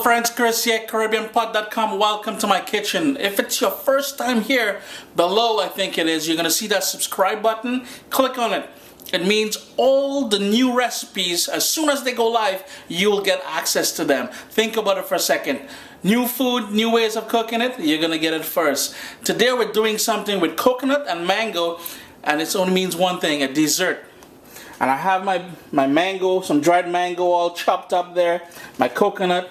Friends, Chris here, CaribbeanPot.com. Welcome to my kitchen. If it's your first time here, below I think it is, you're going to see that subscribe button. Click on it. It means all the new recipes, as soon as they go live, you'll get access to them. Think about it for a second. New food, new ways of cooking it, you're going to get it first. Today we're doing something with coconut and mango, and it only means one thing, a dessert. And I have my mango, some dried mango all chopped up there, my coconut.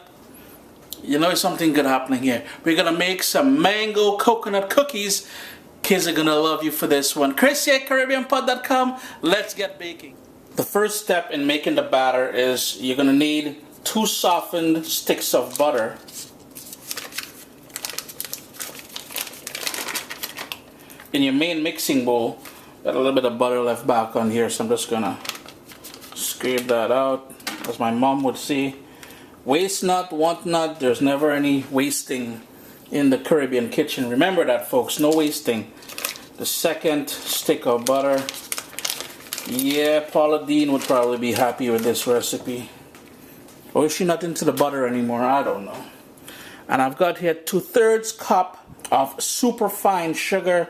You know something good happening here. We're gonna make some mango coconut cookies. Kids are gonna love you for this one. Chris here, CaribbeanPot.com. Let's get baking. The first step in making the batter is you're gonna need 2 softened sticks of butter. In your main mixing bowl, got a little bit of butter left back on here, so I'm just gonna scrape that out. As my mom would say, waste not, want not. There's never any wasting in the Caribbean kitchen. Remember that, folks, no wasting. The second stick of butter. Yeah, Paula Dean would probably be happy with this recipe. Or is she not into the butter anymore? I don't know. And I've got here 2/3 cup of superfine sugar.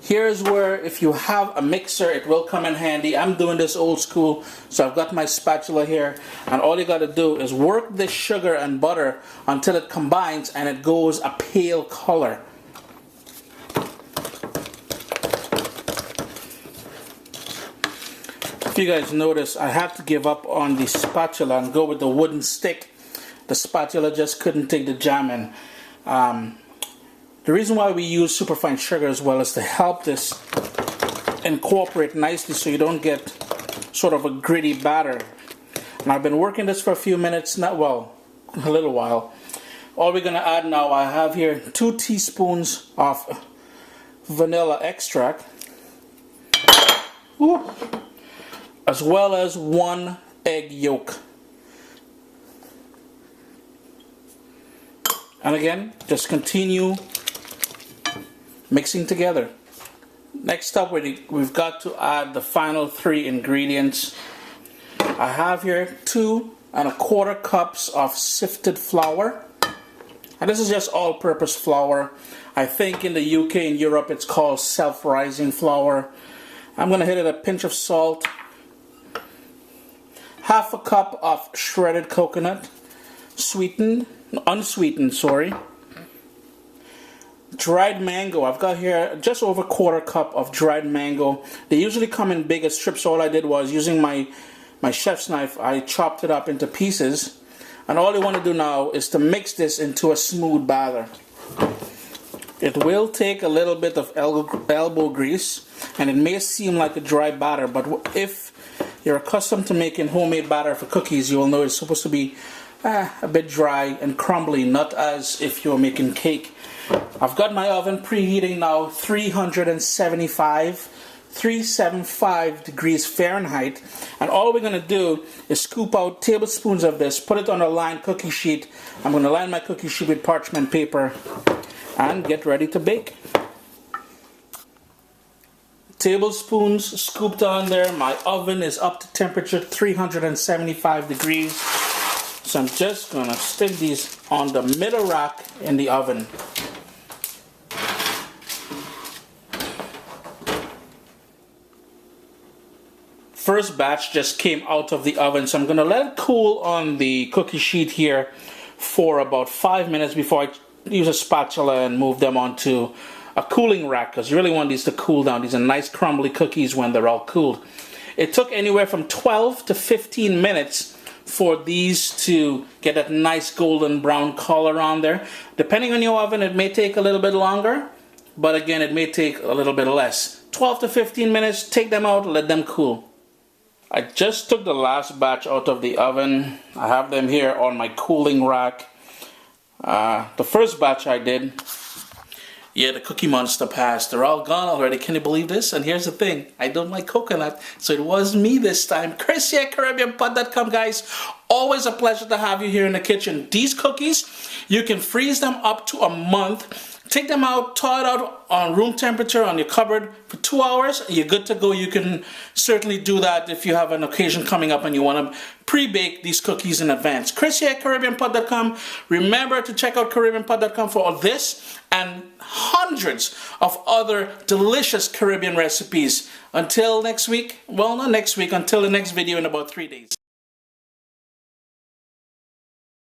Here's where, if you have a mixer, it will come in handy. I'm doing this old school, so I've got my spatula here, and all you got to do is work this sugar and butter until it combines and it goes a pale color. If you guys notice, I had to give up on the spatula and go with the wooden stick. The spatula just couldn't take the jamming. The reason why we use superfine sugar as well is to help this incorporate nicely so you don't get sort of a gritty batter. And I've been working this for a few minutes, a little while. All we're going to add now, I have here 2 teaspoons of vanilla extract, as well as 1 egg yolk. And again, just continue mixing together. Next up, we've got to add the final 3 ingredients. I have here 2 1/4 cups of sifted flour. And this is just all-purpose flour. I think in the UK and Europe it's called self-rising flour. I'm going to hit it a pinch of salt. 1/2 cup of shredded coconut, unsweetened, sorry. Dried mango, I've got here just over 1/4 cup of dried mango. They usually come in bigger strips. All I did was, using my chef's knife, I chopped it up into pieces. And all you want to do now is to mix this into a smooth batter. It will take a little bit of elbow grease, and it may seem like a dry batter, but if you're accustomed to making homemade batter for cookies, you will know it's supposed to be a bit dry and crumbly, not as if you're making cake. I've got my oven preheating now, 375 degrees Fahrenheit, and all we're going to do is scoop out tablespoons of this, put it on a lined cookie sheet. I'm going to line my cookie sheet with parchment paper and get ready to bake. Tablespoons scooped on there. My oven is up to temperature 375 degrees. So I'm just going to stick these on the middle rack in the oven. First batch just came out of the oven, so I'm going to let it cool on the cookie sheet here for about 5 minutes before I use a spatula and move them onto a cooling rack, because you really want these to cool down. These are nice crumbly cookies when they're all cooled. It took anywhere from 12 to 15 minutes for these to get that nice golden brown color on there. Depending on your oven, it may take a little bit longer, but again, it may take a little bit less. 12 to 15 minutes, take them out, let them cool. I just took the last batch out of the oven. I have them here on my cooling rack. The first batch I did, yeah, the Cookie Monster passed. They're all gone already. Can you believe this? And here's the thing. I don't like coconut, so it was me this time. Chris here, CaribbeanPot.com, guys. Always a pleasure to have you here in the kitchen. These cookies, you can freeze them up to a month. Take them out, thaw it out on room temperature on your cupboard for 2 hours. You're good to go. You can certainly do that if you have an occasion coming up and you want to pre-bake these cookies in advance. Chris here at CaribbeanPot.com. Remember to check out CaribbeanPot.com for all this and hundreds of other delicious Caribbean recipes. Until next week, well, not next week, until the next video in about 3 days.